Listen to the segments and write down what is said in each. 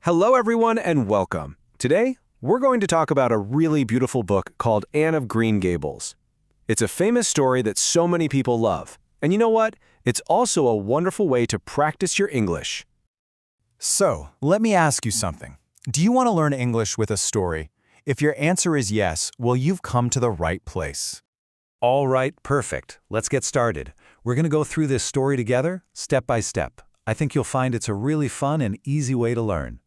Hello, everyone, and welcome. Today, we're going to talk about a really beautiful book called Anne of Green Gables. It's a famous story that so many people love. And you know what? It's also a wonderful way to practice your English. So, let me ask you something. Do you want to learn English with a story? If your answer is yes, well, you've come to the right place. All right, perfect. Let's get started. We're going to go through this story together, step by step. I think you'll find it's a really fun and easy way to learn.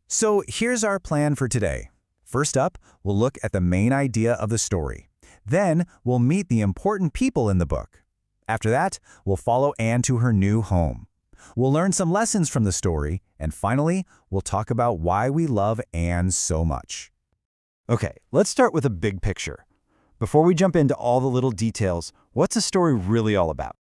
So, here's our plan for today. First up, we'll look at the main idea of the story. Then, we'll meet the important people in the book. After that, we'll follow Anne to her new home. We'll learn some lessons from the story, and finally, we'll talk about why we love Anne so much. Okay, let's start with a big picture. Before we jump into all the little details, what's the story really all about?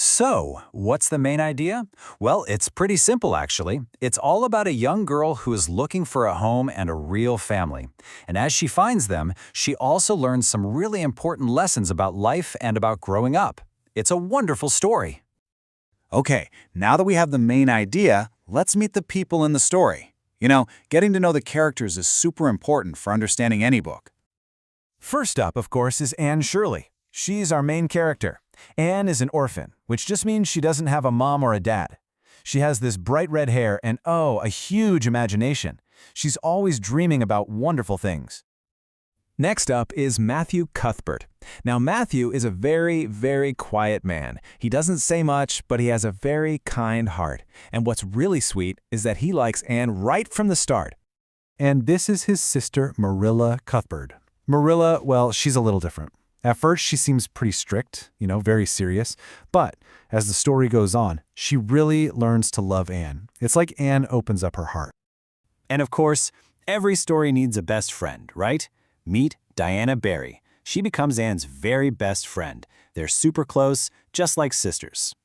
So, what's the main idea? Well, it's pretty simple, actually. It's all about a young girl who is looking for a home and a real family. And as she finds them, she also learns some really important lessons about life and about growing up. It's a wonderful story. Okay, now that we have the main idea, let's meet the people in the story. You know, getting to know the characters is super important for understanding any book. First up, of course, is Anne Shirley. She's our main character. Anne is an orphan, which just means she doesn't have a mom or a dad. She has this bright red hair and, a huge imagination. She's always dreaming about wonderful things. Next up is Matthew Cuthbert. Now, Matthew is a very, very quiet man. He doesn't say much, but he has a very kind heart. And what's really sweet is that he likes Anne right from the start. And this is his sister, Marilla Cuthbert. Marilla, well, she's a little different. At first, she seems pretty strict, very serious. But as the story goes on, she really learns to love Anne. It's like Anne opens up her heart. And of course, every story needs a best friend, right? Meet Diana Barry. She becomes Anne's very best friend. They're super close, just like sisters.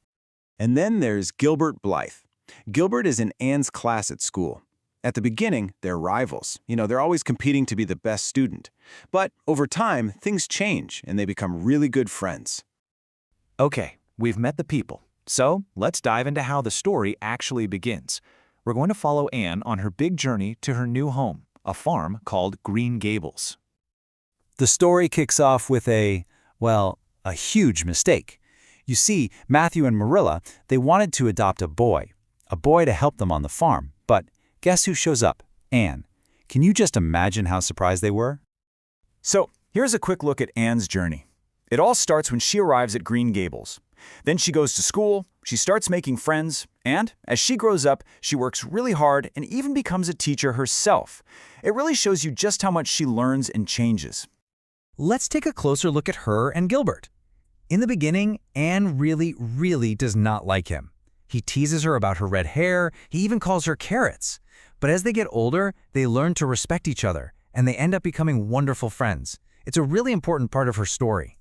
And then there's Gilbert Blythe. Gilbert is in Anne's class at school. At the beginning, they're rivals. They're always competing to be the best student. But over time, things change and they become really good friends. Okay, we've met the people. So let's dive into how the story actually begins. We're going to follow Anne on her big journey to her new home, a farm called Green Gables. The story kicks off with a huge mistake. You see, Matthew and Marilla, they wanted to adopt a boy to help them on the farm, but guess who shows up? Anne. Can you just imagine how surprised they were? So, here's a quick look at Anne's journey. It all starts when she arrives at Green Gables. Then she goes to school, she starts making friends, and as she grows up, she works really hard and even becomes a teacher herself. It really shows you just how much she learns and changes. Let's take a closer look at her and Gilbert. In the beginning, Anne really does not like him. He teases her about her red hair, he even calls her carrots. But as they get older, they learn to respect each other, and they end up becoming wonderful friends. It's a really important part of her story.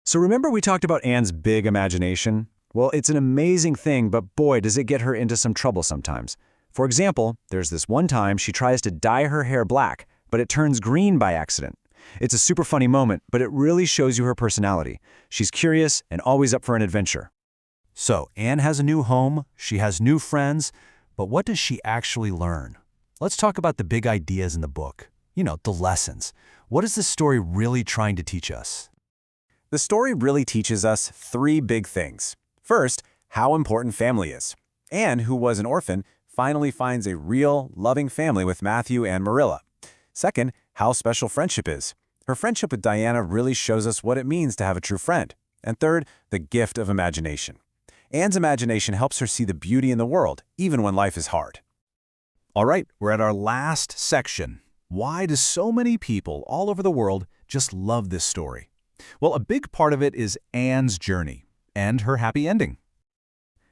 So remember we talked about Anne's big imagination? Well, it's an amazing thing, but boy, does it get her into some trouble sometimes. For example, there's this one time she tries to dye her hair black, but it turns green by accident. It's a super funny moment, but it really shows you her personality. She's curious and always up for an adventure. So, Anne has a new home, she has new friends, but what does she actually learn? Let's talk about the big ideas in the book. The lessons. What is this story really trying to teach us? The story really teaches us three big things. First, how important family is. Anne, who was an orphan, finally finds a real, loving family with Matthew and Marilla. Second, how special friendship is. Her friendship with Diana really shows us what it means to have a true friend. And third, the gift of imagination. Anne's imagination helps her see the beauty in the world, even when life is hard. All right, we're at our last section. Why do so many people all over the world just love this story? Well, a big part of it is Anne's journey and her happy ending.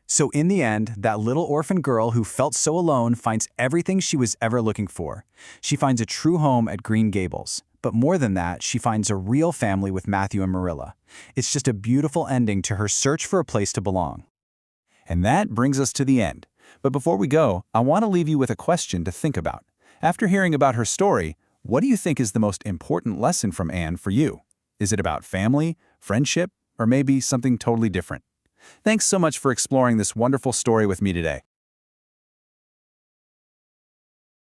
So in the end, that little orphan girl who felt so alone finds everything she was ever looking for. She finds a true home at Green Gables. But more than that, she finds a real family with Matthew and Marilla. It's just a beautiful ending to her search for a place to belong. And that brings us to the end. But before we go, I want to leave you with a question to think about. After hearing about her story, what do you think is the most important lesson from Anne for you? Is it about family, friendship, or maybe something totally different? Thanks so much for exploring this wonderful story with me today.